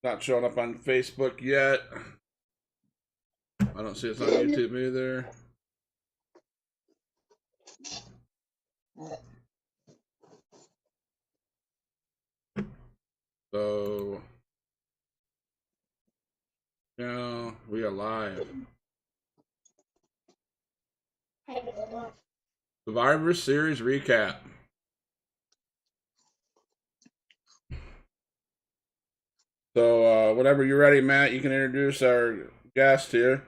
Not showing up on Facebook yet. I don't see it's on YouTube either. So, yeah, we are live. Survivor Series recap. So, whenever you're ready, Matt, you can introduce our guest here.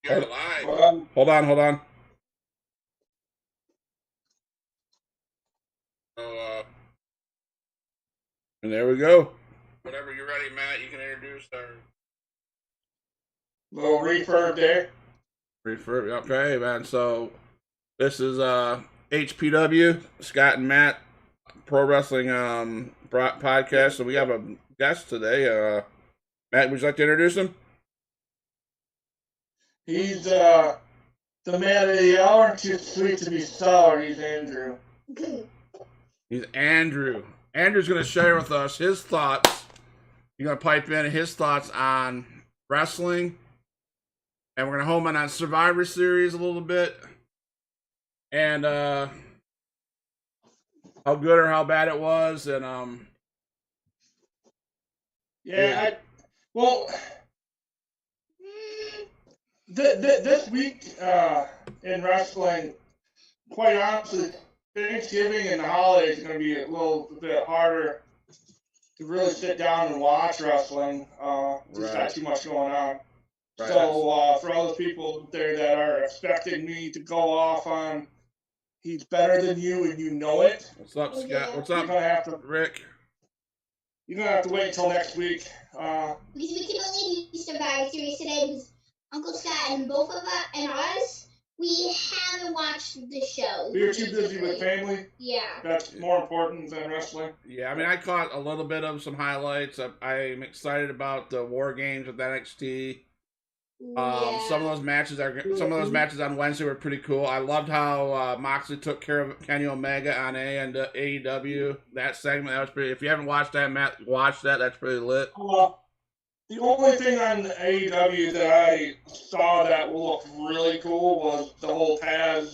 You're live. Hold on. So, and there we go. whenever you're ready, Matt, you can introduce our little refurb there. Refurb, okay, man. So, this is HPW, Scott and Matt, Pro Wrestling podcast. So, we have a guest today. Matt, would you like to introduce him? He's the man of the hour and too sweet to be sour. He's Andrew. He's Andrew. Andrew's going to share with us his thoughts. He's going to pipe in his thoughts on wrestling. And we're going to home in on Survivor Series a little bit. And how good or how bad it was. And this week in wrestling, quite honestly, Thanksgiving and the holidays are going to be a little bit harder to really sit down and watch wrestling. There's got too much going on. Right. So for all those people there that are expecting me to go off on he's better than you and you know it. What's up, Scott? What's up, Rick? You're going to have to wait until next week. Because we can only do Survivor Series today because Uncle Scott and both of us and us, we haven't watched the show. We were too busy with family. Yeah. That's more important than wrestling. Yeah, I mean, I caught a little bit of some highlights. I'm excited about the War Games with NXT. Some of those matches on Wednesday were pretty cool. I loved how Moxley took care of Kenny Omega on AEW. That segment, that was pretty. If you haven't watched that, Matt, watch that. That's pretty lit. The only thing on AEW that I saw that looked really cool was the whole Taz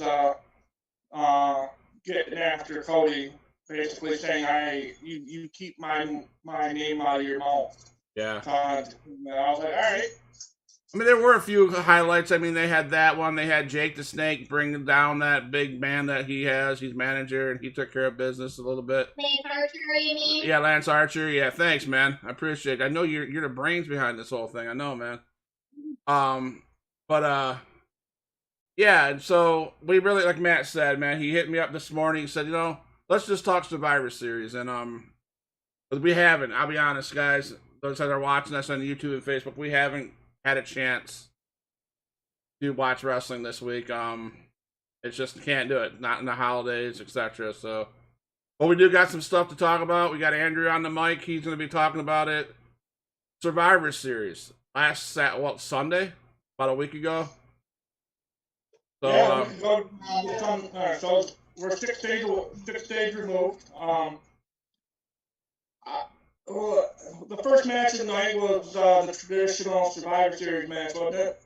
getting after Cody, basically saying, you keep my name out of your mouth. Yeah. I was like, all right. I mean, there were a few highlights. I mean, they had that one. They had Jake the Snake bring down that big man that he has. He's manager, and he took care of business a little bit. Lance Archer, you mean? Yeah, Lance Archer. Yeah, thanks, man. I appreciate it. I know you're the brains behind this whole thing. I know, man. Yeah, and so we really, like Matt said, man, he hit me up this morning. He said, let's just talk Survivor Series. And but we haven't. I'll be honest, guys. Those that are watching us on YouTube and Facebook, we haven't had a chance to watch wrestling this week. It's just can't do it. Not in the holidays, etc. So, but we do got some stuff to talk about. We got Andrew on the mic. He's going to be talking about it. Survivor Series Sunday, about a week ago. So, so we're six days removed. The first match of the night was the traditional Survivor Series match, wasn't it?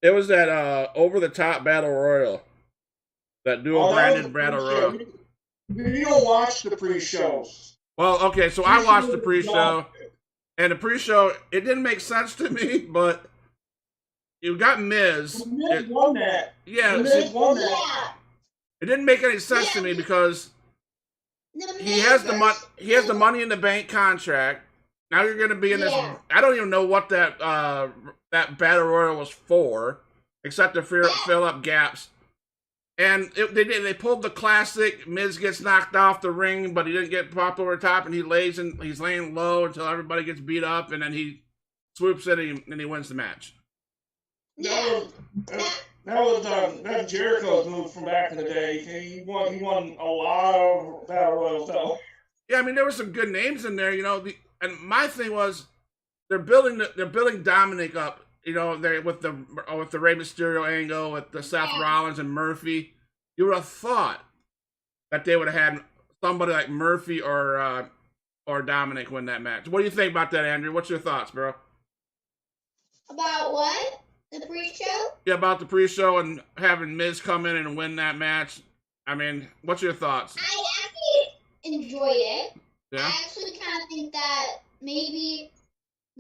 It was that over-the-top Battle Royal. That dual-branded Battle Royal. You don't watch the pre-shows. Well, okay, so I watched the pre-show. And the pre-show, it didn't make sense to me, but you got Miz. Miz won that. Yeah. Miz won that. It didn't make any sense to me because he has the Money in the Bank contract. Now you're going to be in this. I don't even know what that Battle Royal was for, except to fill up gaps. And they pulled the classic. Miz gets knocked off the ring, but he didn't get popped over the top, and he's laying low until everybody gets beat up, and then he swoops in and he wins the match. That was Jericho's move from back in the day. He won a lot of Battle Royals, though. Yeah, I mean there were some good names in there, and my thing was they're building Dominic up, they with the Rey Mysterio angle with the Seth Rollins and Murphy. You would have thought that they would have had somebody like Murphy or or Dominic win that match. What do you think about that, Andrew? What's your thoughts, bro? About what? The pre-show? Yeah, about the pre-show and having Miz come in and win that match. I mean, what's your thoughts? I actually enjoyed it. Yeah. I actually kind of think that maybe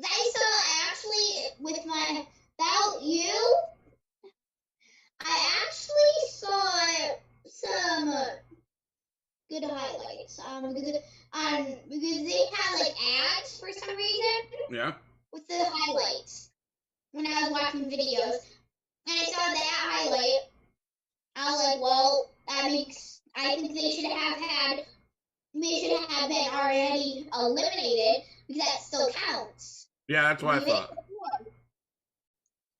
I saw actually with my Without You, I actually saw some good highlights. Because they had like ads for some reason Yeah. with the highlights when I was watching videos, and I saw that highlight. I was like, well, that makes. I think they should have been already eliminated because that still counts. Yeah, that's what I thought.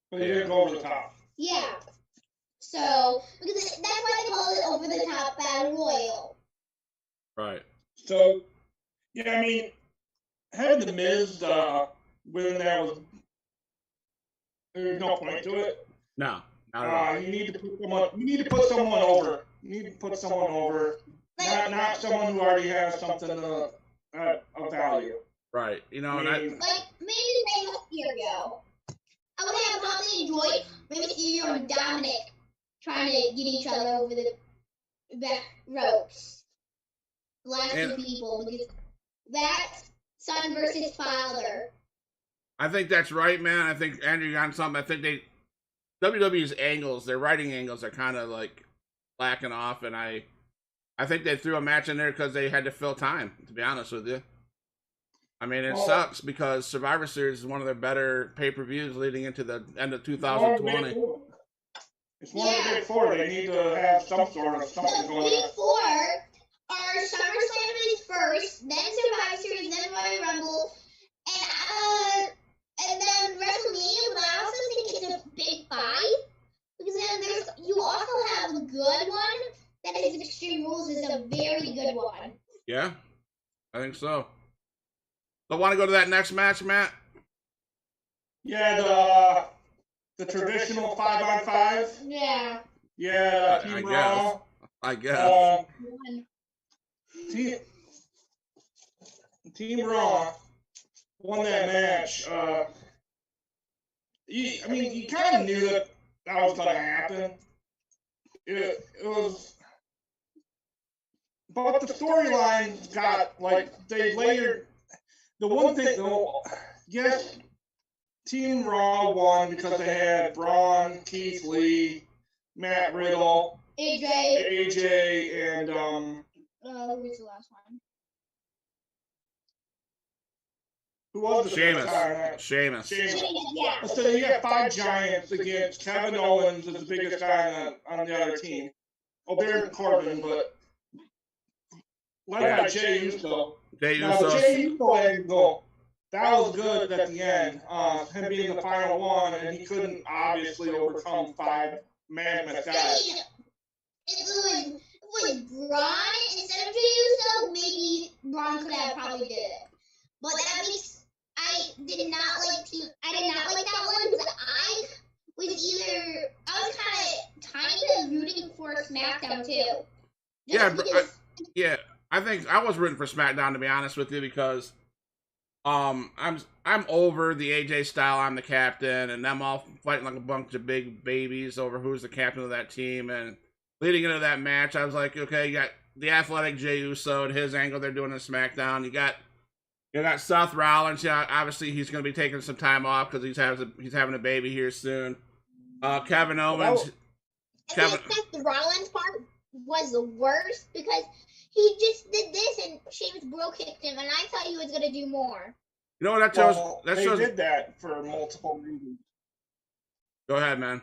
But you didn't go over the top. Yeah. So because that's why they call it over the top battle royal. Right. So, yeah, I mean, having the Miz win that was there's no point to it. No, not at all. You need to put someone. You need to put someone over. You need to put someone over. Not someone who already has something of value. Right. You know, and I I, mean, Like maybe Rey Mysterio. I would have probably enjoyed Rey Mysterio and Dominic trying to get each other over the back ropes. The last two people, because that's son versus father. I think that's right, man. I think Andrew got something. I think WWE's angles, their writing angles are kind of like lacking off, and I think they threw a match in there because they had to fill time, to be honest with you. I mean, it sucks because Survivor Series is one of their better pay-per-views leading into the end of 2020. It's one of the big four. They need to have some sort of something The going big on. four are SummerSlam is first, then Survivor Series, then Royal Rumble, and then WrestleMania. But I also think it's a big five because then you also have a good one that is Extreme Rules is a very good one. Yeah, I think so. So, want to go to that next match, Matt? Yeah, the traditional 5-on-5. Yeah. Yeah, I Team guess. Raw. I guess. Team Raw won that match. You kind of knew that was going to happen. It was, but the storyline got like they layered. The one thing, though, yes, Team Raw won because they had Braun, Keith Lee, Matt Riddle, AJ, and who was the last one? who was the Sheamus. Yeah. So you got 5 giants against Kevin Owens is the biggest guy on the other team. Oh, Baron Corbin, but led by Jey Uso. Now, the Jey Uso angle, that was good at the end. Him being the final one, and he couldn't obviously overcome 5 mammoth guys. If it was Braun instead of Jey Uso, maybe Braun could have probably did it. But that makes I did not like that one because I was kind of rooting for SmackDown too. Yeah, I think I was rooting for SmackDown, to be honest with you, because I'm over the AJ style. I'm the captain, and them all fighting like a bunch of big babies over who's the captain of that team. And leading into that match, I was like, okay, you got the athletic Jey Uso and his angle they're doing in SmackDown. You got Seth Rollins. Yeah, obviously he's going to be taking some time off because he's having a baby here soon. Kevin Owens. I think the Rollins part was the worst because he just did this and Sheamus bro kicked him, and I thought he was going to do more. You know what they did that for multiple reasons. Go ahead, man.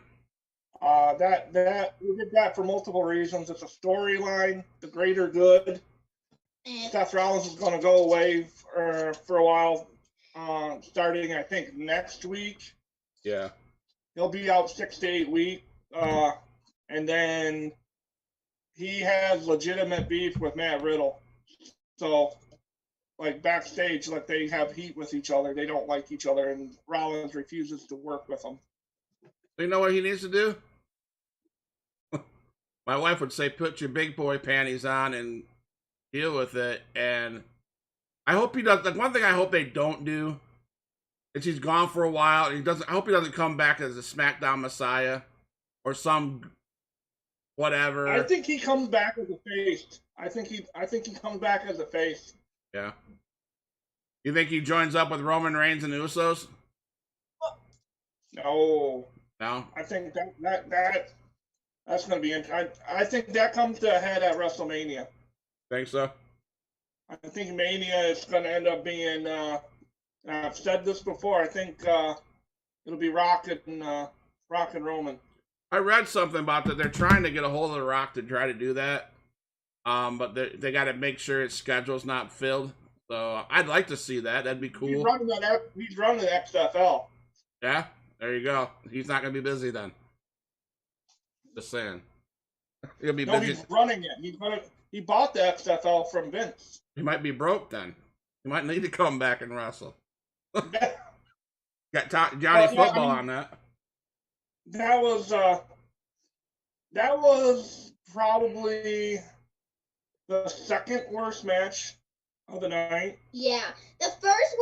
We did that for multiple reasons. It's a storyline, the greater good. Seth Rollins is going to go away for a while, starting I think next week. Yeah, he'll be out 6 to 8 weeks, and then he has legitimate beef with Matt Riddle. So, like backstage, like they have heat with each other. They don't like each other, and Rollins refuses to work with them. You know what he needs to do? My wife would say, put your big boy panties on and deal with it. And I hope he does. Like one thing I hope they don't do is he's gone for a while. And he doesn't. I hope he doesn't come back as a SmackDown Messiah or some whatever. I think he comes back as a face. I think he comes back as a face. Yeah. You think he joins up with Roman Reigns and the Usos? No. No. I think that's going to be. I think that comes to a head at WrestleMania. Think so? I think Mania is going to end up being. I've said this before. I think it'll be Rock and Roman. I read something about that. They're trying to get a hold of The Rock to try to do that. But they got to make sure his schedule's not filled. So I'd like to see that. That'd be cool. He's running XFL. Yeah, there you go. He's not gonna be busy then. Just saying. He'll be busy. He's running it. He bought the XFL from Vince. He might be broke then. He might need to come back and wrestle. Got Johnny Football on that. That was probably the second worst match of the night. Yeah, the first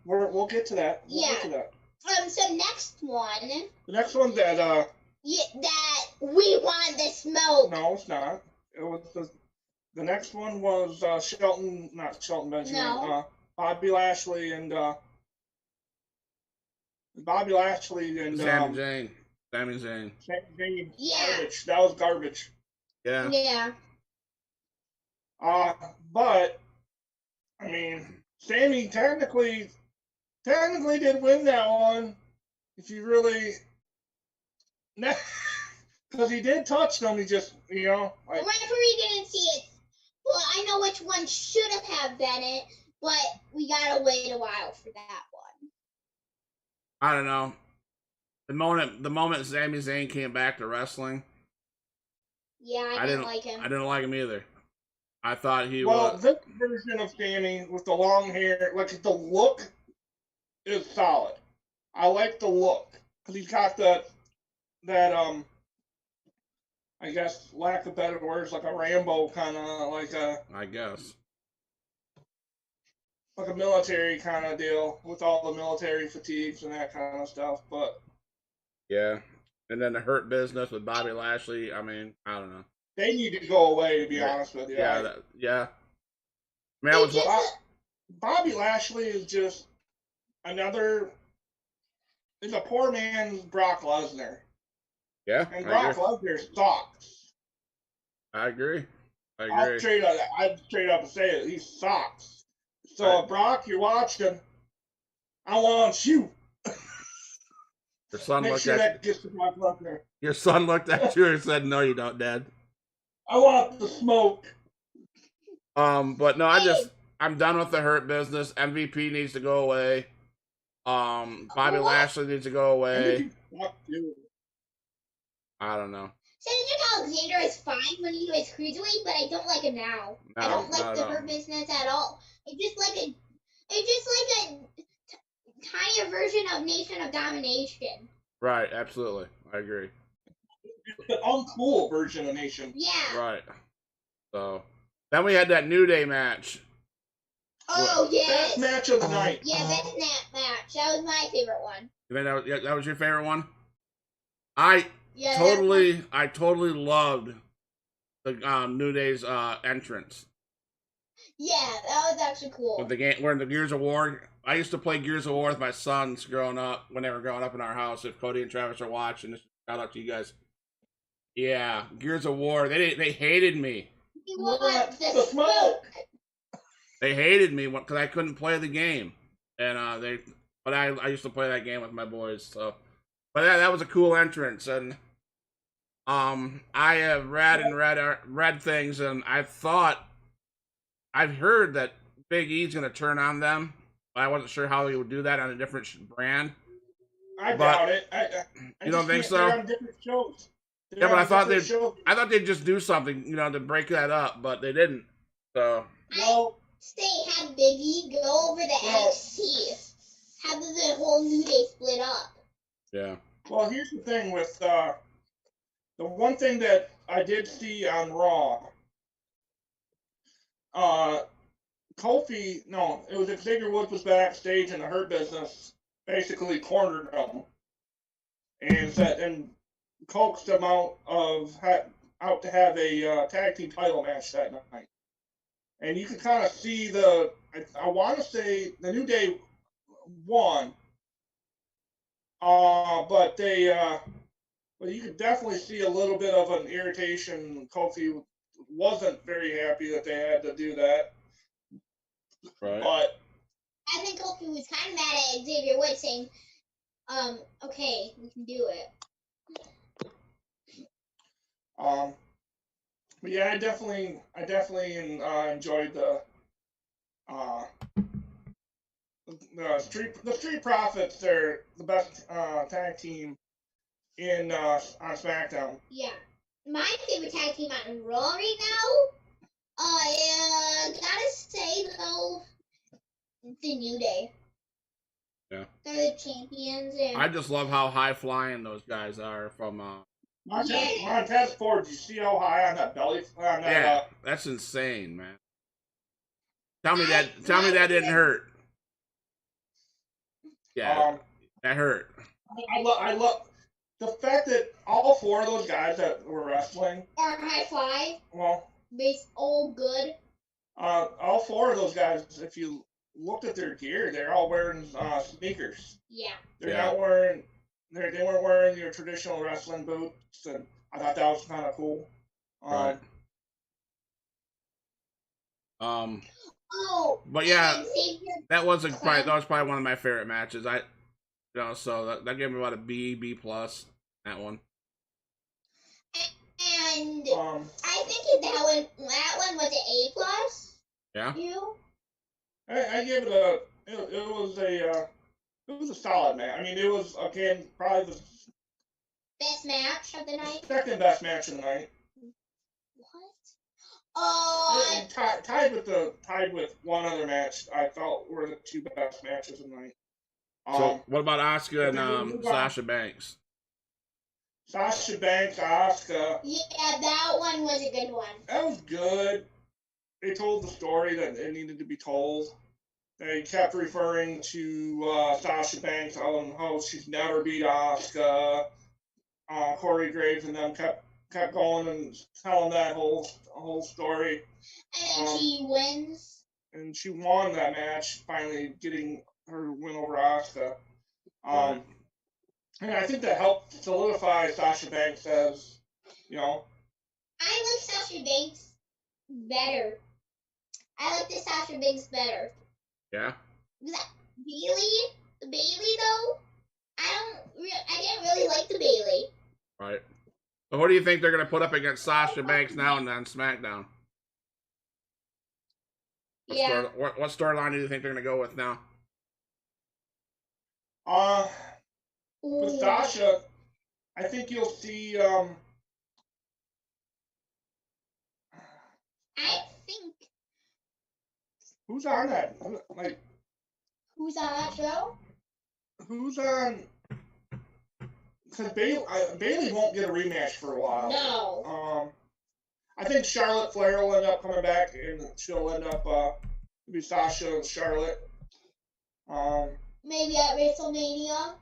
We'll get to that. Get to that. So next one. The next one that that we want the smoke. No, it's not. It was the next one was not Shelton Benjamin. No. Bobby Lashley and Sami Zayn. Sami Zayn. Yeah. Garbage. That was garbage. Yeah. Yeah. But I mean, Sami technically did win that one. If you really, because he did touch them, he just like, the referee didn't see it. Well, I know which one should have been it, but we gotta wait a while for that one. I don't know. The moment Sami Zayn came back to wrestling. Yeah, I didn't like him. I didn't like him either. I thought he well, was. This version of Sami with the long hair, like the look, is solid. I like the look because he's got that I guess lack of better words, like a Rambo kind of I guess. Like a military kind of deal with all the military fatigues and that kind of stuff. But yeah, and then the Hurt Business with Bobby Lashley. I mean, I don't know. They need to go away, to be honest with you. Yeah. I mean, Bobby Lashley is just is a poor man's Brock Lesnar. Yeah, and Brock Lesnar sucks. I agree. I'd straight up say it. He sucks. So, Brock, you're watching. I want you. Your son Make looked sure at that gets to Brock Lesnar. Your son looked at you and said, "No, you don't, Dad." I want the smoke. But no, I'm done with the Hurt Business. MVP needs to go away. Bobby Lashley needs to go away. I don't know. Cedric Alexander is fine when he was cruiserweight, but I don't like him now. I don't like the Hurt Business at all. It's just like a tinier version of Nation of Domination. Right, absolutely. I agree. It's an uncool version of Nation. Yeah. Right. So then we had that New Day match. Oh, yes. Best match of the night. Yeah, best match. That was my favorite one. You think that was your favorite one? I totally loved the New Day's entrance. Yeah, that was actually cool. With the game, we're in the Gears of War. I used to play Gears of War with my sons growing up. When they were growing up in our house, if Cody and Travis are watching, shout out to you guys. Yeah, Gears of War. They hated me. You want the smoke? They hated me because I couldn't play the game, and I used to play that game with my boys. So, but that was a cool entrance, and I have read things, and I've heard that Big E's going to turn on them. But I wasn't sure how he would do that on a different brand. I doubt it. You don't think so? They're on different shows. Yeah, but I thought they'd just do something, to break that up, but they didn't. So. Well, they had Big E go over the NXT. Have the whole New Day split up. Yeah. Well, here's the thing with the one thing that I did see on Raw. Kofi, no, it was Xavier Woods was backstage in the Hurt Business, basically cornered him and coaxed him out to have a tag team title match that night. And you can kind of see I want to say the New Day won, but you could definitely see a little bit of an irritation. Kofi wasn't very happy that they had to do that. Right. But I think Kofi was kind of mad at Xavier Woods saying, okay, we can do it. But yeah, I definitely enjoyed the Street Profits. They're the best tag team on SmackDown. Yeah. My favorite tag team on Raw right now, gotta say though, the New Day. Yeah. They're the champions. And I just love how high flying those guys are from. Montez Ford, you see how high on that belly? Yeah, that's insane, man. Tell me that didn't hurt. Yeah, that hurt. I love the fact that all four of those guys that were wrestling are high fly. Well, base all good. All four of those guys, if you looked at their gear, they're all wearing sneakers. Yeah. They're not wearing. They weren't wearing your traditional wrestling boots, and I thought that was kind of cool. Right. Oh. But yeah, that was probably one of my favorite matches. So that gave me about a B plus that one. And I think that one was an A plus. Yeah. You? I give it it was a solid match. I mean, it was again probably the best match of the night. Second best match of the night. What? Oh. Tied with one other match. I felt were the two best matches of the night. So what about Asuka and Sasha Banks? Sasha Banks, Asuka. Yeah, that one was a good one. That was good. They told the story that it needed to be told. They kept referring to Sasha Banks on how she's never beat Asuka. Corey Graves and them kept going and telling that whole story. And she wins. And she won that match, finally getting her win over Asuka. And I think that helped solidify Sasha Banks as, I like Sasha Banks better. I like the Sasha Banks better. Yeah. The Bailey though, I didn't really like the Bailey. Right. So what do you think they're gonna put up against Sasha Banks now and on SmackDown? What storyline do you think they're gonna go with now? With Sasha, I think you'll see. I think. Who's on that? Who's on that show? Who's on? Because Bailey won't get a rematch for a while. No. I think Charlotte Flair will end up coming back, and she'll end up be Sasha and Charlotte. Maybe at WrestleMania.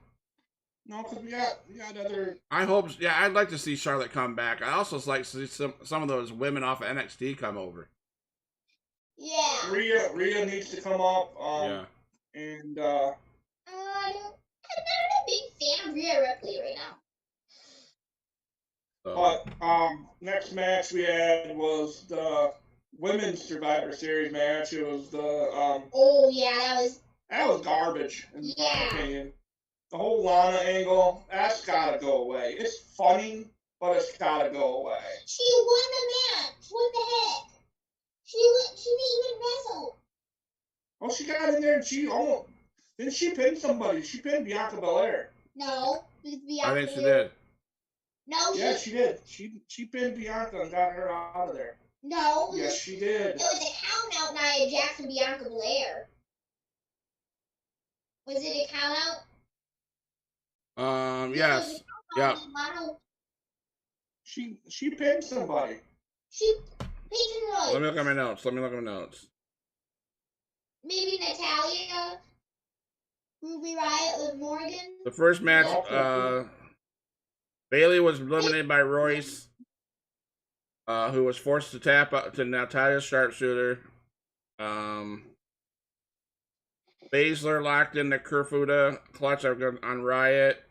No, because we got other. I hope. Yeah, I'd like to see Charlotte come back. I also like to see some of those women off of NXT come over. Yeah. Rhea needs to come up. Yeah. And I'm not a big fan of Rhea Ripley right now. But next match we had was the Women's Survivor Series match. It was the oh yeah, that was garbage in my opinion. The whole Lana angle, that's gotta go away. It's funny, but it's gotta go away. She won the match. What the heck? She didn't even wrestle. Oh, she got in there and didn't she pin somebody? She pinned Bianca Belair. No, because Bianca. I think she did. No. Yeah, she did. She pinned Bianca and got her out of there. No. Yes, she did. It was a count out, Nia Jax and Bianca Belair. Was it a count out? Yes. Yeah. She pinned somebody. She pinned somebody. Let me look at my notes. maybe Natalia, Ruby Riott with Morgan. The first match, Bailey was eliminated by Royce, who was forced to tap out to Natalia's sharpshooter. Baszler locked in the Kerfuda clutch on Riot.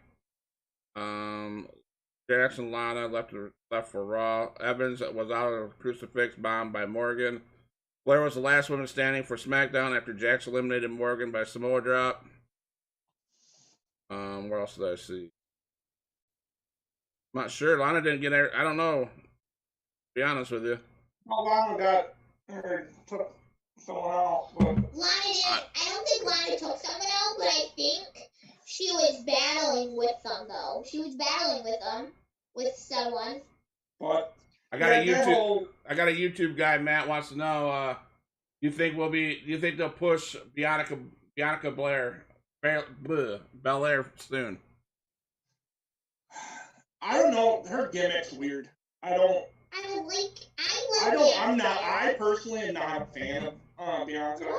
Jackson Lana left for Raw. Evans was out of crucifix bomb by Morgan. Flair was the last woman standing for SmackDown after Jax eliminated Morgan by Samoa Drop. What else did I see? I'm not sure. Lana didn't get there. I don't know. To be honest with you. Well, Lana got her, took someone else, but Lana didn't. I don't think Lana took someone else, but I think she was battling with them, though. She was battling with them, with someone. but I got a YouTube guy. Matt wants to know. You think they'll push Bianca Belair soon? I don't know. Her gimmick's weird. I personally am not a fan of Bianca.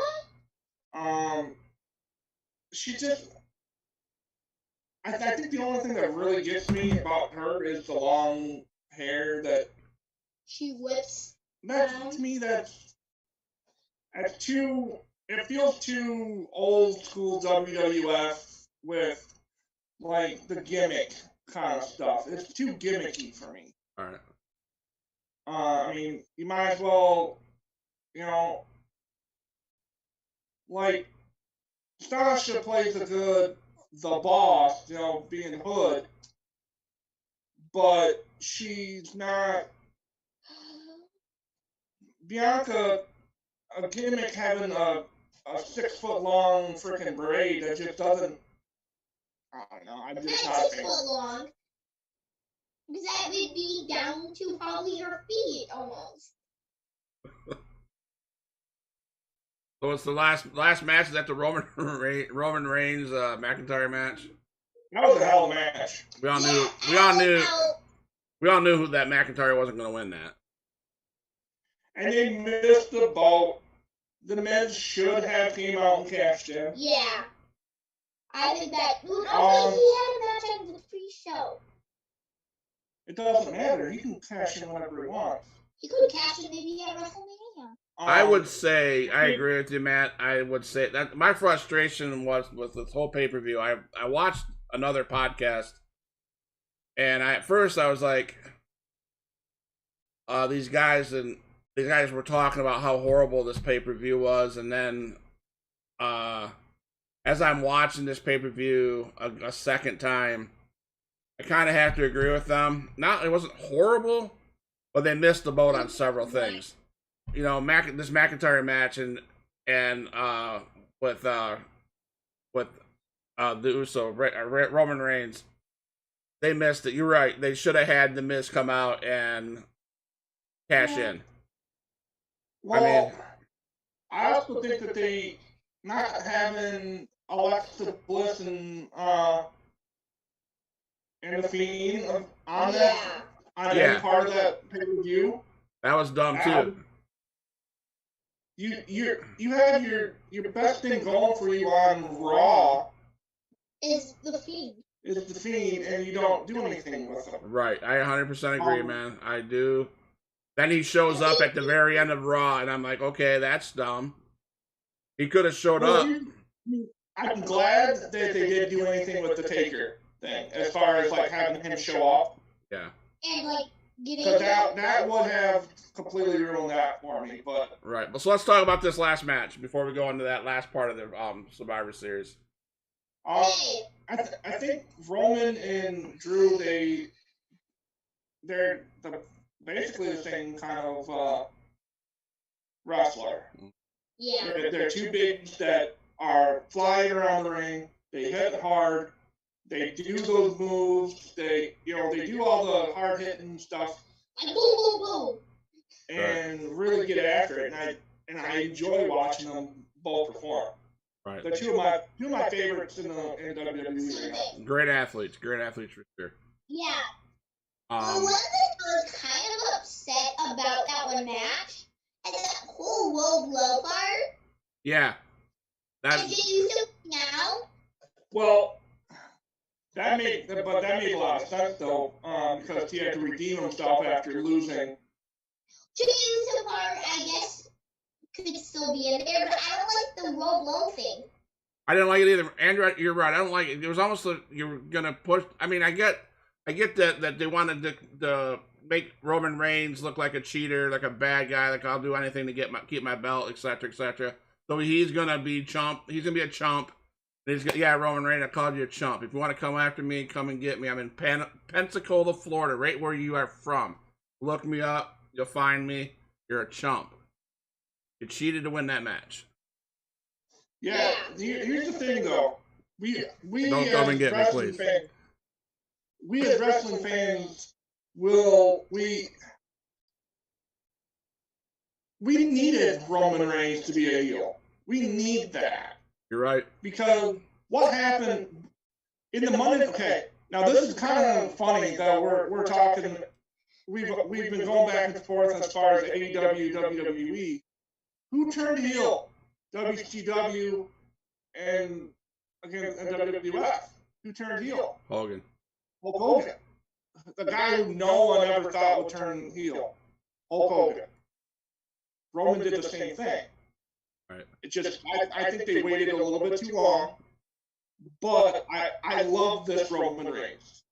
She just. I think the only thing that really gets me about her is the long hair that. She whips. To me, that's too. It feels too old school WWF with like the gimmick kind of stuff. It's too gimmicky for me. All right. I mean, you might as well, like Sasha plays the boss, being Hood, but she's not. Bianca, a gimmick having a 6-foot long freaking braid that just doesn't. I don't know. I'm just not a fan. 6 foot long. Because that would be down to probably her feet almost. So it's the last match. Is that the Roman Reigns McIntyre match? That was a hell of a match. We all knew who that McIntyre wasn't going to win that. And they missed the boat. The Miz should have came out and cashed in. Yeah. I think that. He had a match on the pre-show. It doesn't matter. He can cash in whenever he wants. He could cash in maybe at WrestleMania. I would say, I agree with you, Matt. I would say that my frustration was with this whole pay-per-view. I watched another podcast, and at first I was like, these guys were talking about how horrible this pay-per-view was, and then as I'm watching this pay-per-view a second time, I kind of have to agree with them. It wasn't horrible, but they missed the boat on several things. This McIntyre match and with the Uso Roman Reigns, they missed it. You're right. They should have had the Miz come out and cash in. Well, I also think that they not having Alexa Bliss and the Fiend on any part of that pay-per-view. That was dumb too. You have your best thing going for you on Raw is the Fiend, and you don't do anything with it. Right, I 100% agree, man. I do. Then he shows up at the very end of Raw, and I'm like, okay, that's dumb. He could have showed up. I'm glad that they did do anything with the Taker thing, as far as like having him show up. Yeah. And like getting. Because that would have completely ruined that for me. But right. So let's talk about this last match before we go into that last part of the Survivor Series. I think Roman and Drew, they're basically the same kind of wrestler. Yeah. They're two bigs that are flying around the ring. They hit hard. They do those moves. They do all the hard hitting stuff. Like boom, boom, boom. And really get after it. And I enjoy watching them both perform. Right. They're two of my favorites in WWE right now. Great athletes for sure. Yeah. The one thing I was kind of upset about that one match is that whole low blow part. Yeah. That And Jey Uso now. Well, that made a lot of sense though, because he had to redeem himself after losing. Jey Uso part, I guess, could still be in there, but I don't like the low blow thing. I didn't like it either. Andrew, you're right. I don't like it. It was almost like you were gonna push. I mean, I get that they wanted to make Roman Reigns look like a cheater, like a bad guy, like I'll do anything to keep my belt, etc., etc. So he's gonna be chump. He's gonna be a chump. And Roman Reigns, I called you a chump. If you want to come after me, come and get me. I'm in Pensacola, Florida, right where you are from. Look me up. You'll find me. You're a chump. You cheated to win that match. Yeah. Here's the thing though. We Don't come and get me, please. We as wrestling fans we needed Roman Reigns to be a heel. We need that. You're right. Because what happened in the Monday? Okay, now this is kind of funny that we're talking. We've been going back and forth as far as AEW, WWE. Who turned heel? WCW and WWF. Who turned heel? Hogan. Hulk Hogan. The guy who no one ever thought would turn heel. Hulk Hogan. Roman did the same thing. Right. It just, I think they waited a little bit too long. But I love this Roman Reigns.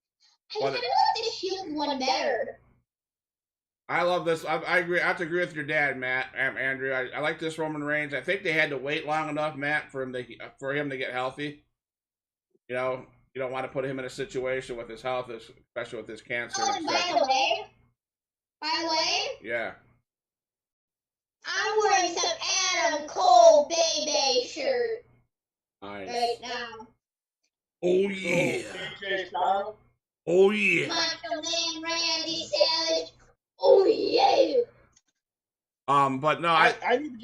I kind of like the Shield one better. I love this. I agree. I have to agree with your dad, Matt. Andrew. I like this Roman Reigns. I think they had to wait long enough, Matt, for him to get healthy. You know, you don't want to put him in a situation with his health, especially with his cancer. Oh, and by the way, yeah, I'm wearing some Adam Cole Baby shirt nice. right now. Oh yeah. Oh yeah. Macho Man Randy Savage. Oh yeah. But no, I need to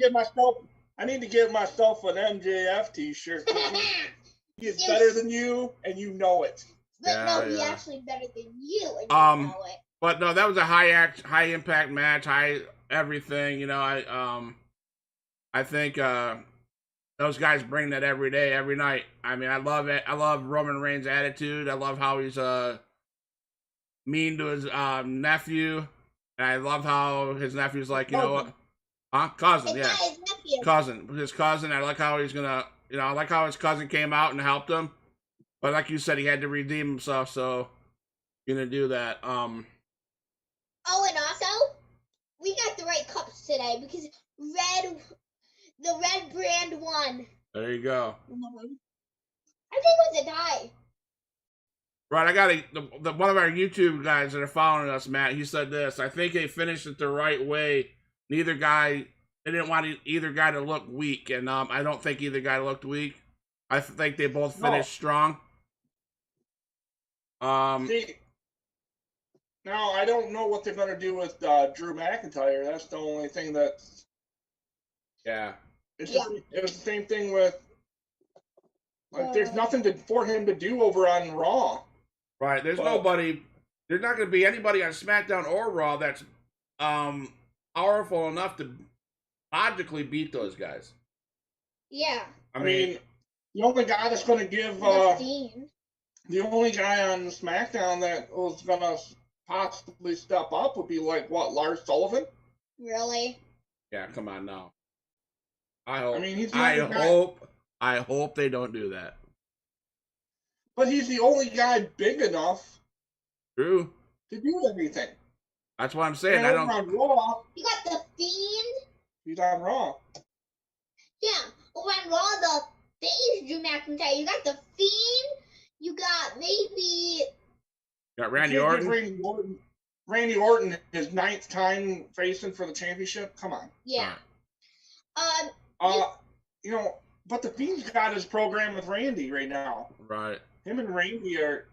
get myself an MJF t-shirt. He's better than you, and you know it. But he's actually better than you, and you know it. But no, that was a high impact match, high everything. You know, I think those guys bring that every day, every night. I mean, I love it. I love Roman Reigns' attitude. I love how he's mean to his nephew. And I love how his nephew's like, you know what? Huh? Cousin, yeah. His cousin. I like how he's gonna, I like how his cousin came out and helped him. But like you said, he had to redeem himself, so gonna do that. Oh, and also, we got the right cups today because the red brand won. There you go. I think it was a tie. Right, I got one of our YouTube guys that are following us, Matt. He said this. I think they finished it the right way. They didn't want either guy to look weak, and I don't think either guy looked weak. I think they both finished strong. See, now I don't know what they're gonna do with Drew McIntyre. That's the only thing that's. Yeah. It was the same thing with. Like, there's nothing for him to do over on Raw. Right. There's nobody. There's not going to be anybody on SmackDown or Raw that's powerful enough to logically beat those guys. Yeah. I mean, the only guy that's going to give the only guy on SmackDown that was going to possibly step up would be like Lars Sullivan. Really? Yeah. Come on now. I hope. I mean, I hope they don't do that. But he's the only guy big enough. True. To do everything. That's what I'm saying. And I don't. On Raw, you got the Fiend. He's on Raw. Yeah. Over on Raw, the face Drew McIntyre. You got the Fiend. You got maybe. Got Randy Orton. Randy Orton, his 9th time facing for the championship. Come on. Yeah. But the Fiend's got his program with Randy right now. Right. Him and Randy are.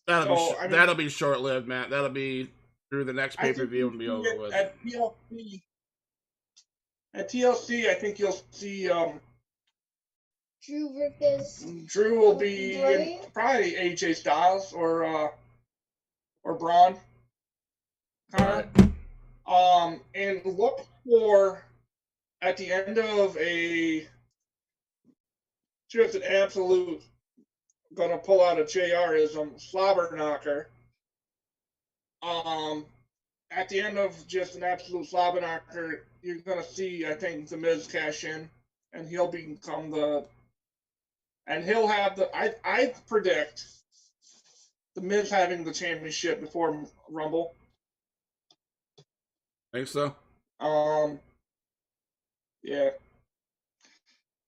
That'll be short lived, Matt. That'll be through the next pay per view and be over with. At TLC, I think you'll see. Drew will be in probably AJ Styles or Braun. Right. And look for at the end of just an absolute, gonna pull out a JRism, slobber knocker. At the end of just an absolute slobber knocker, you're gonna see, I think, the Miz cash in, and he'll become and he'll have I predict the Miz having the championship before Rumble. Think so? Yeah.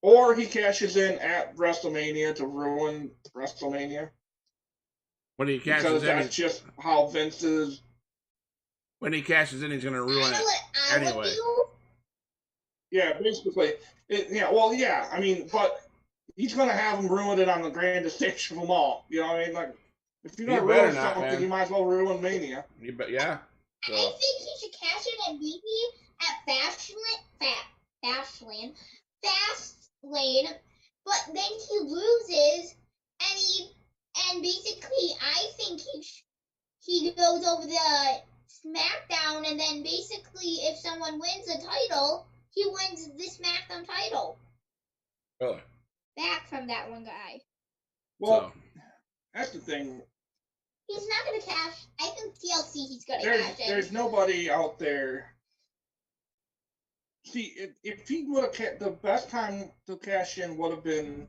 Or he cashes in at WrestleMania to ruin WrestleMania. When he cashes because in, that's just how Vince is. When he cashes in, he's gonna ruin it anyway. Yeah, basically. I mean, but he's gonna have him ruin it on the grandest stage of them all. You know what I mean? Like, if you're gonna ruin something, you might as well ruin Mania. Yeah. So. I think he should cash in at maybe at Fastlane, but then he loses, and basically I think he goes over the SmackDown, and then basically if someone wins the title, he wins the SmackDown title. Really? Back from that one guy. Well, that's the thing. He's not going to cash. I think TLC he's going to cash in. There's nobody out there. See, if he would have, the best time to cash in would have been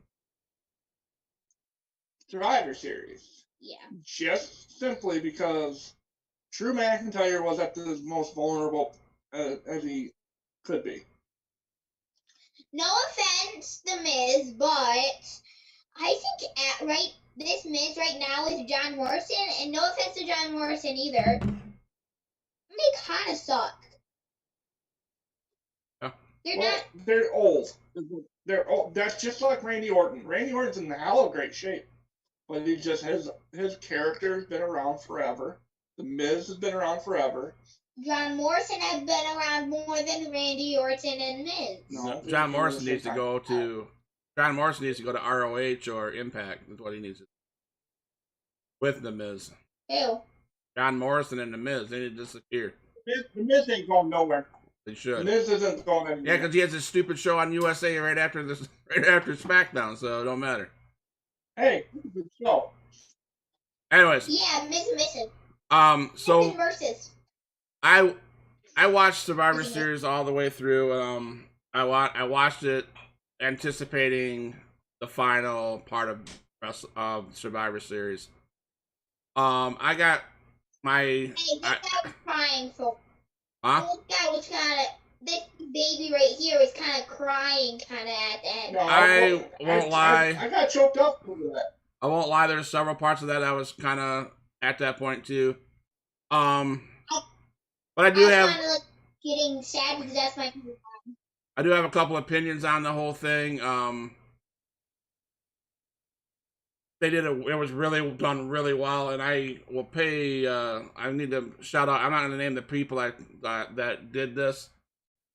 Survivor Series. Yeah. Just simply because Drew McIntyre was at the most vulnerable as he could be. No offense, The Miz, but I think this Miz right now is John Morrison, and no offense to John Morrison either. They kind of suck. Yeah. They're old. They're old. That's just like Randy Orton. Randy Orton's in hell of great shape, but he just his character's been around forever. The Miz has been around forever. John Morrison has been around more than Randy Orton and Miz. No, John Morrison needs to go to. John Morrison needs to go to ROH or Impact. That's what he needs to do. With the Miz. Who? John Morrison and the Miz. They need to disappear. The Miz ain't going nowhere. They should. The Miz isn't going anywhere. Yeah, because he has this stupid show on USA right after SmackDown, so it don't matter. Hey, good show. Anyways. Yeah, Miz missing. So. Miz versus. I watched Survivor Series all the way through. I watched it anticipating the final part of Survivor Series. I got my. Hey, this guy was crying for. Huh? This guy was kind of. This baby right here was kind of crying, kind of at the end. No, I won't lie. I got choked up over that. I won't lie. There's several parts of that I was kind of at that point too. But I do have kind of like getting sad because that's my favorite time. I do have a couple opinions on the whole thing. It was really done really well, and I will pay. I need to shout out. I'm not going to name the people that did this,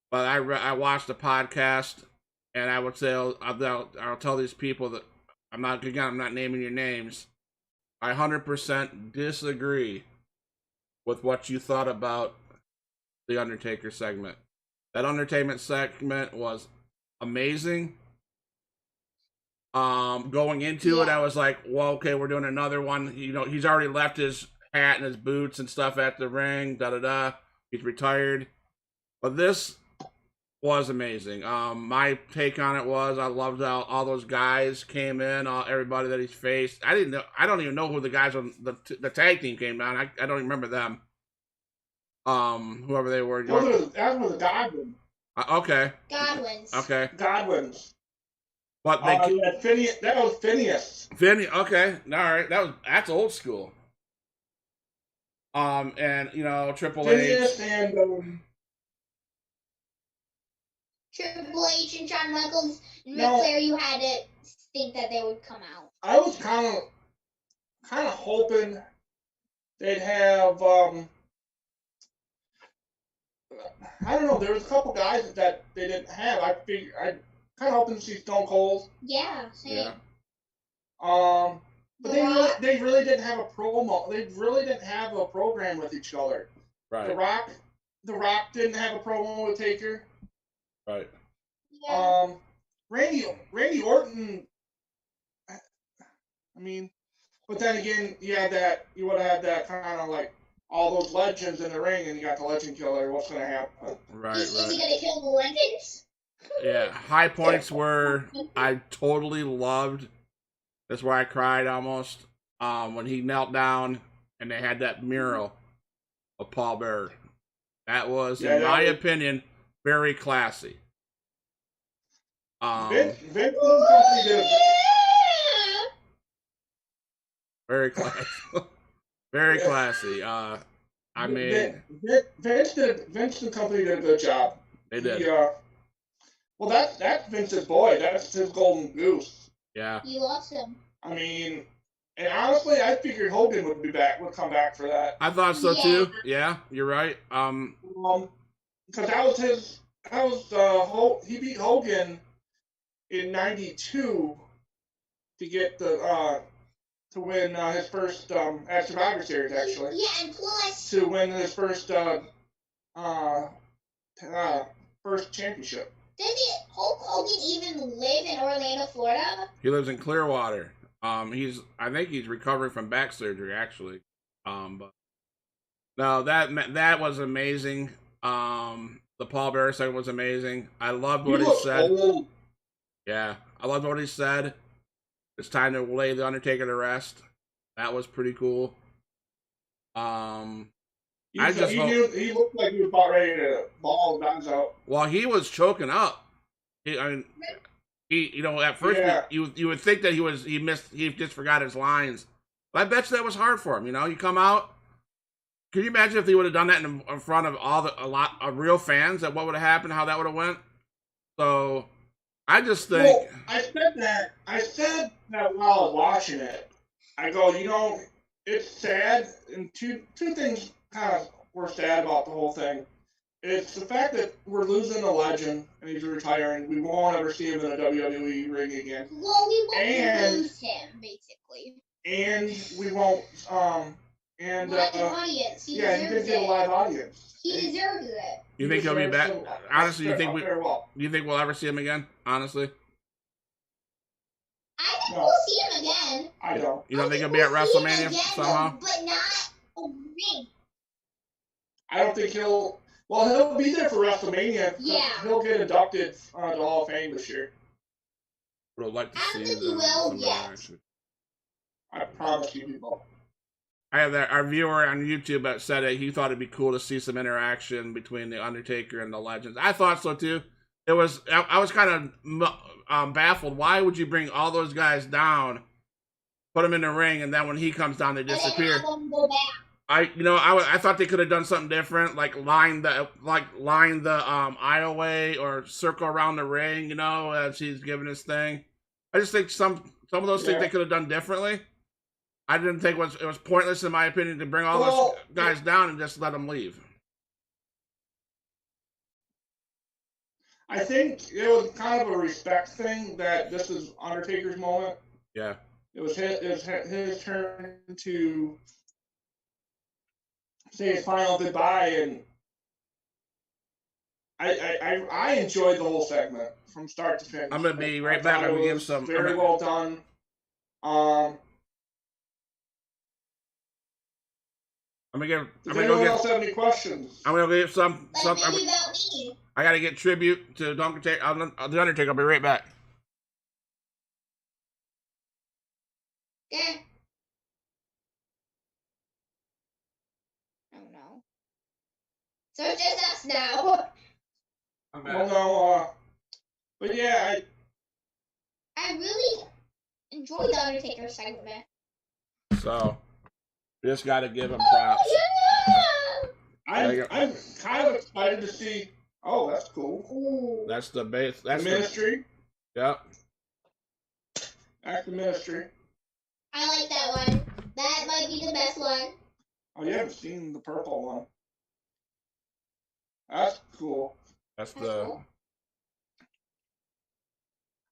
but I watched the podcast, and I would say I'll tell these people that I'm not naming your names. I 100% disagree with what you thought about the Undertaker segment. That Undertaker segment was amazing. Going into it, I was like, well, okay, we're doing another one. You know, he's already left his hat and his boots and stuff at the ring, He's retired. But this was amazing. My take on it was I loved how all those guys came in, everybody that he's faced. I don't even know who the guys on the tag team came down. I don't even remember them. Whoever they were. That was Godwin. Okay. Godwins. Okay. Godwins. But Phineas. That was Phineas. Okay. All right. That's old school. And Triple Phineas H and Triple H and Shawn Michaels and Ric Flair. You had to think that they would come out. I was kind of hoping they'd have. I don't know. There was a couple guys that they didn't have. I kind of hoping to see Stone Cold. Yeah, same. Yeah. But they really didn't have a promo. They really didn't have a program with each other. Right. The Rock didn't have a promo with Taker. Right. Yeah. Randy Orton. I mean, but then again, you would have had that kind of like all those legends in the ring, and you got the legend killer. What's gonna happen? Right. Is Right. he gonna kill the legends? Yeah. High points were I totally loved. That's where I cried almost. When he knelt down and they had that mural of Paul Bearer. That was, Yeah, in that my was opinion, very classy. Vince and company did a Very classy. Very classy. I mean, Vince and company did a good job. they did. Well, that's Vince's boy. That's his golden goose. Yeah. He loves him. I mean, and honestly, I figured Hogan would come back for that. I thought so Yeah. too. Yeah, you're right. Because he beat Hogan in '92 to get to win his first at Survivor Series, actually. Yeah, and plus, To win his first first championship. didn't Hulk Hogan even live in Orlando, Florida? He lives in Clearwater. I think he's recovering from back surgery actually. But no, that was amazing. The Paul Bearer segment was amazing. I loved what he said. Old. Yeah, I loved what he said. It's time to lay the Undertaker to rest. That was pretty cool. He looked like he was about ready to ball the guns out. Well, he was choking up. At first you would think that he just forgot his lines. But I bet you that was hard for him. You come out. Can you imagine if he would have done that in front of a lot of real fans? That what would have happened? How that would have went? So I just think. Well, I said that while I was watching it. I go, it's sad, and two things kind of were sad about the whole thing. It's the fact that we're losing a legend and he's retiring. We won't ever see him in a WWE ring again. Well, we won't lose him, basically. And we won't. Live audience. He he did deserves get a it. live audience. He deserves it. You think he'll be back? Honestly, you think well. you think we'll ever see him again? Honestly, I think No. we'll see him again. I don't. you don't think he'll be we'll at see him WrestleMania again, somehow? But not a ring. I don't think he'll. Well, he'll be there for WrestleMania. Yeah. He'll get inducted to Hall of Fame this year. Would have liked to I don't see think he will some yet. interaction. I promise you, people. I have our viewer on YouTube that said that he thought it'd be cool to see some interaction between the Undertaker and the Legends. I thought so too. I was kind of baffled. Why would you bring all those guys down, put them in the ring, and then when he comes down, they disappear? And then have them go back. I thought they could have done something different, like line the aisle way or circle around the ring, as he's giving his thing. I just think some of those things they could have done differently. I didn't think it was pointless, in my opinion, to bring all those guys down and just let them leave. I think it was kind of a respect thing that this is Undertaker's moment. Yeah. It was his turn to say his final goodbye, and I enjoyed the whole segment from start to finish. I'm gonna be right back. I'm gonna give some. Very well done. I'm gonna give. Does anyone else have any questions? I'm gonna give some. Like maybe about me. I gotta get tribute to the Undertaker. I'll be right back. Okay. Oh no. So it's just us now. I'm Well, no, but yeah, I really enjoyed the Undertaker segment. So, we just gotta give him props. I'm kind of excited to see. Oh, that's cool. Ooh. That's the base. That's The Ministry. Yep. Act the Ministry. I like that one. That might be the best one. Oh, you haven't seen the purple one. That's cool. That's That's the. cool.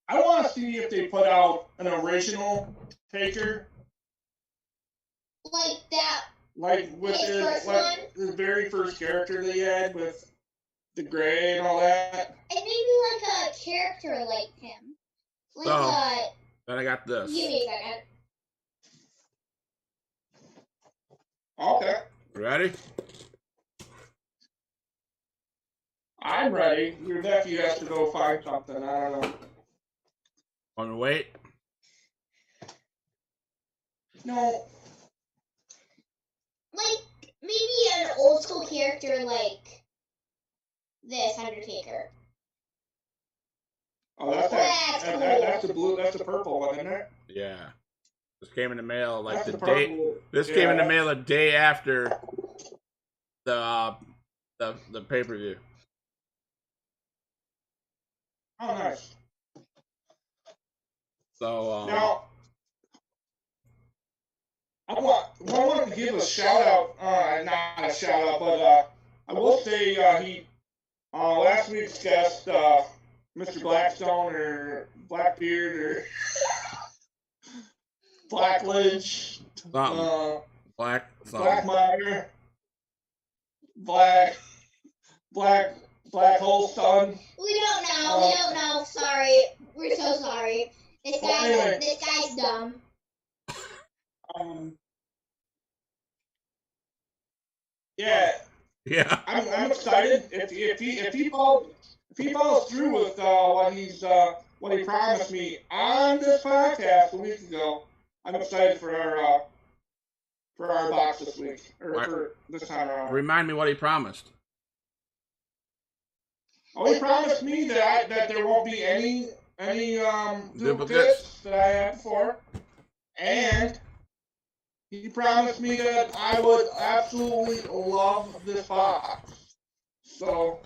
I want to see if they put out an original Taker, Like that. like with His first one? the very first character they had with the gray and all that. And maybe like a character like him. Like So, then I got this. Give me a second. Okay. Ready? I'm ready. Your nephew has to go find something. I don't know. Want me to wait? No. Like maybe an old school character like this Undertaker. Oh, that's the blue. That's the purple one, isn't it? Yeah. This came in the mail like That's the day. purple. This came in the mail a day after the pay-per-view. Oh, nice. So now, I want to give a shout out. Not a shout out, but I will say he last week's guest, Mr. Blackstone or Blackbeard or Blackledge, Blackmire, Black Hole Stun. We don't know. We don't know. Sorry. We're so sorry. This guy's dumb. Yeah. Yeah. I'm excited. If he follows through with what he promised me on this podcast a week ago, I'm excited for our box this week or for this time around. Remind me what he promised. Oh, he promised me that there won't be any duplicates that I had before, and he promised me that I would absolutely love this box. So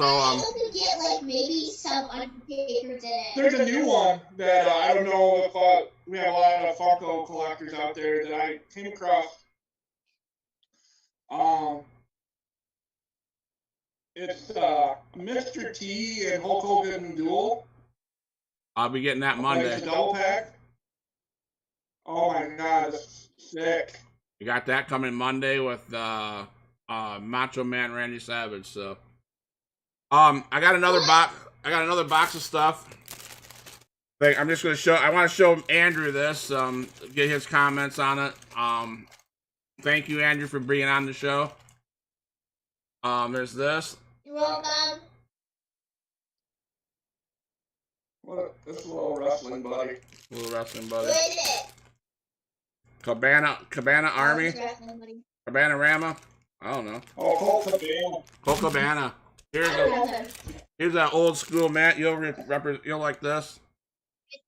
I hope we get like maybe some Undertakers in it. There's a new one that I don't know if we have a lot of Funko collectors out there that I came across. It's Mr. T and Hulk Hogan duel. I'll be getting that Monday. It's a double pack. Oh my god, it's sick. You got that coming Monday with Macho Man Randy Savage. So, I got another box. I got another box of stuff. I'm just gonna show. I want to show Andrew this. Get his comments on it. Thank you, Andrew, for being on the show. There's this. You're welcome. This little wrestling buddy. Little wrestling buddy. What is it? Cabana Army. Cabana Rama. I don't know. Oh, Colt Cabana. Here's that old school Matt. You'll like this.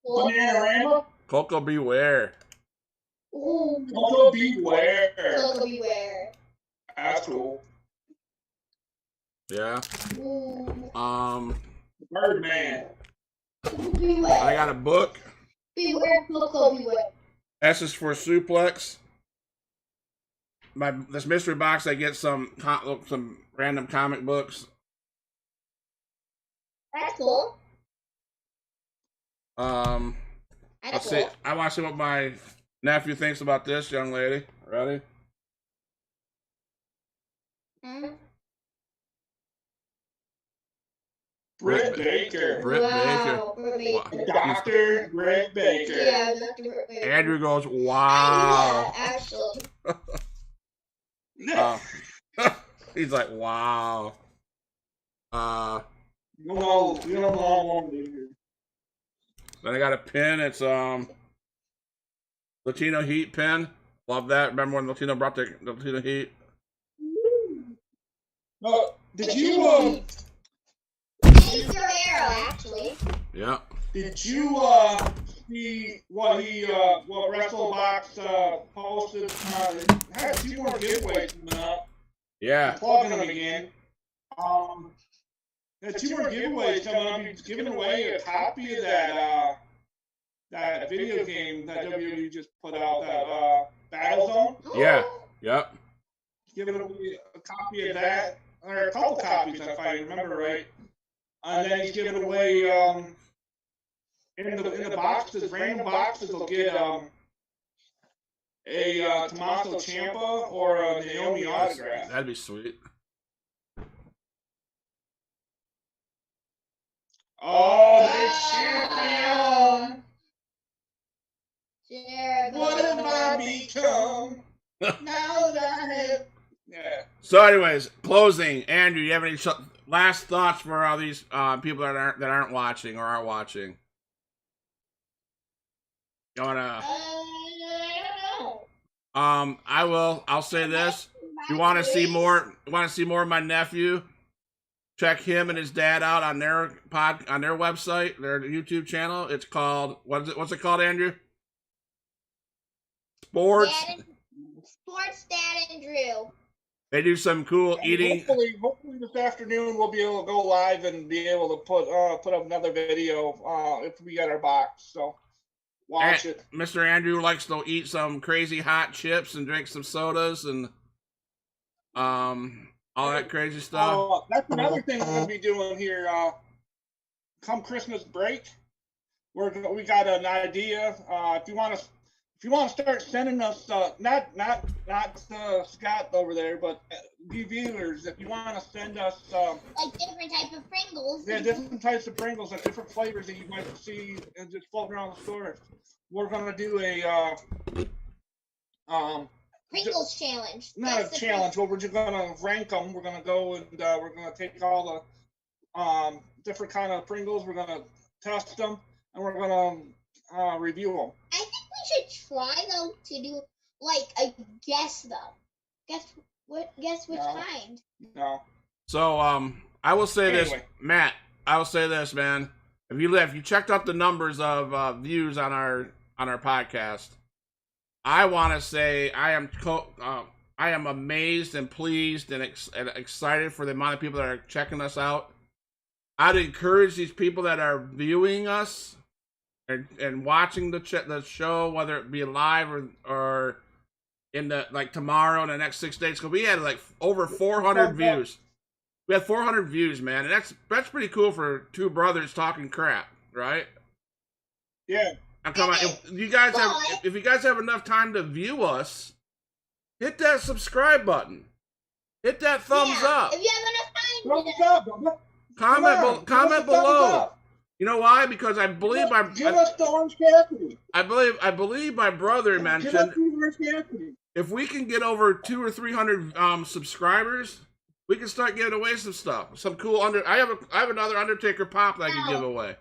Banana Rama. Coco Beware. Ooh. Coco Beware. Coco Beware. That's cool. Yeah. Ooh. Birdman. Beware. I got a book. Beware, Coco Beware. S is for suplex. This mystery box, I get some random comic books. That's cool. Let's see. I want to see what my nephew thinks about this young lady. Ready? Britt Baker. Britt Baker. Dr. Britt Baker. Yeah, Dr. Britt Baker. Andrew goes, wow. Actually. He's like, wow. You don't know. Then I got a pin. It's Latino Heat pin. Love that. Remember when Latino brought the Latino Heat? Did you He's your hero, actually. Yeah. Did you see what WrestleBox posted? Had a few more giveaways coming up. Yeah. I'm plugging them again. Had two more giveaways coming up. He's giving away a copy of that video game that WWE just put out, that Battlezone. Yeah. Yep. He's giving away a copy of that, or a couple copies if I remember right. And then he's giving away in the boxes, random boxes, they'll get a Tommaso Ciampa or a Naomi autograph. That'd be sweet. Oh, the champion. Jericho. What have I become? Now that I have. Yeah. So, anyways, closing. Andrew, you have any last thoughts for all these people that aren't watching or are watching? You wanna? I don't know. I will. I'll say this. If you want to see more? Want to see more of my nephew? Check him and his dad out on their website, their YouTube channel. It's called what's it called, Andrew? Sports Dad and Drew. They do some cool eating. Hopefully this afternoon we'll be able to go live and be able to put up another video if we get our box. So watch it. Mr. Andrew likes to eat some crazy hot chips and drink some sodas and all that crazy stuff. That's another thing we're gonna be doing here. Come Christmas break, we got an idea. If you want to start sending us, not Scott over there, but viewers, if you want to send us like different types of Pringles. Yeah, different types of Pringles and different flavors that you might see and just floating around the store. We're gonna do a Pringles challenge. Not a challenge, but we're just gonna rank them. We're gonna go and we're gonna take all the different kind of Pringles. We're gonna test them and we're gonna review them. I think we should try though to do like a guess though. Guess which kind. No. So I will say Anyway. this, Matt. I will say this, man. If you checked out the numbers of views on our podcast, I want to say I am amazed and pleased and excited for the amount of people that are checking us out. I'd encourage these people that are viewing us and watching the show, whether it be live or in the tomorrow in the next 6 days, because we had over 400 views. We had 400 views, man, and that's pretty cool for two brothers talking crap, right? Yeah. And come on, if you guys have enough time to view us, hit that subscribe button, hit that thumbs up. If you have enough time. Comment below. You know why? Because I believe give us the Orange Cassidy. I believe my brother mentioned if we can get over 200 or 300 subscribers, we can start giving away some stuff. Some cool I have another Undertaker pop that I can give away.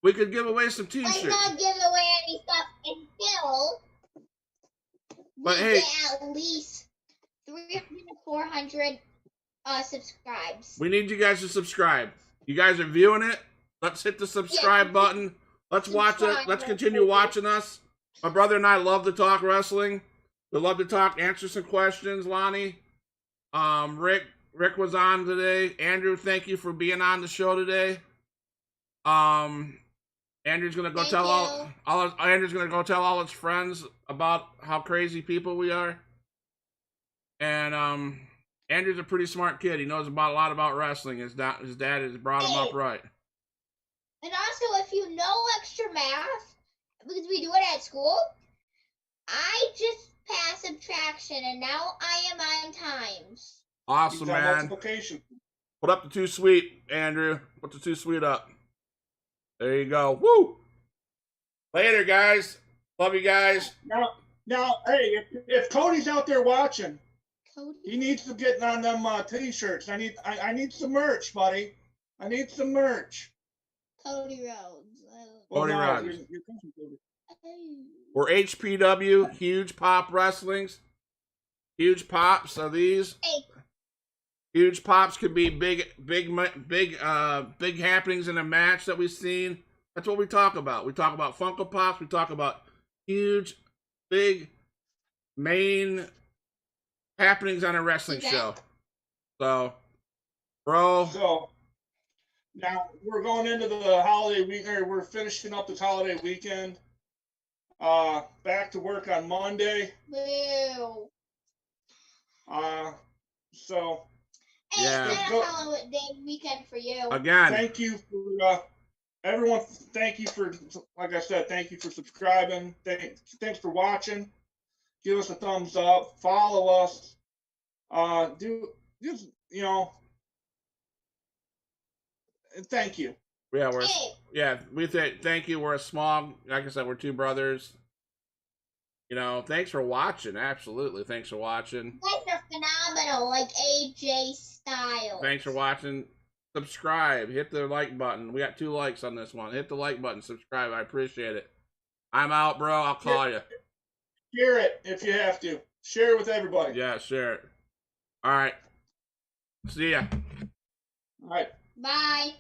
We could give away some T-shirts. Let's not give away any stuff until we get at least 300 to 400 subscribes. We need you guys to subscribe. You guys are viewing it. Let's hit the subscribe button. Let's watch it. Let's continue watching us. My brother and I love to talk wrestling. We love to answer some questions, Lonnie. Rick was on today. Andrew, thank you for being on the show today. Andrew's gonna go Andrew's gonna go tell all his friends about how crazy people we are. And Andrew's a pretty smart kid. He knows a lot about wrestling. His dad has brought him up right. And also, if you know extra math, because we do it at school, I just passed subtraction, and now I am on times. Awesome, man. Put up the 2 sweet, Andrew. Put the 2 sweet up. There you go. Woo! Later, guys. Love you guys. Now, hey, if Cody's out there watching, he needs to get on them T-shirts. I need some merch, buddy. I need some merch. Cody Rhodes. Cody Rhodes. We're HPW, Huge Pop Wrestlings. Huge Pops are these. Hey. Huge Pops could be big happenings in a match that we've seen. That's what we talk about. We talk about Funko Pops. We talk about huge, big, main happenings on a wrestling show. So, bro. So, now we're going into the holiday weekend. We're finishing up this holiday weekend. Back to work on Monday. Boo. So. Hey, yeah. It's been a holiday weekend for you. Again. Thank you for everyone. Thank you for, like I said, thank you for subscribing. Thanks for watching. Give us a thumbs up. Follow us. Thank you. Yeah, Hey, we thank you. We're a small, like I said, we're two brothers. Thanks for watching. Absolutely, thanks for watching. you guys are phenomenal, like AJ Styles. Thanks for watching. Subscribe. Hit the like button. We got 2 likes on this one. Hit the like button. Subscribe. I appreciate it. I'm out, bro. I'll call you. Share it if you have to. Share it with everybody. Yeah, share it. All right. See ya. All right. Bye.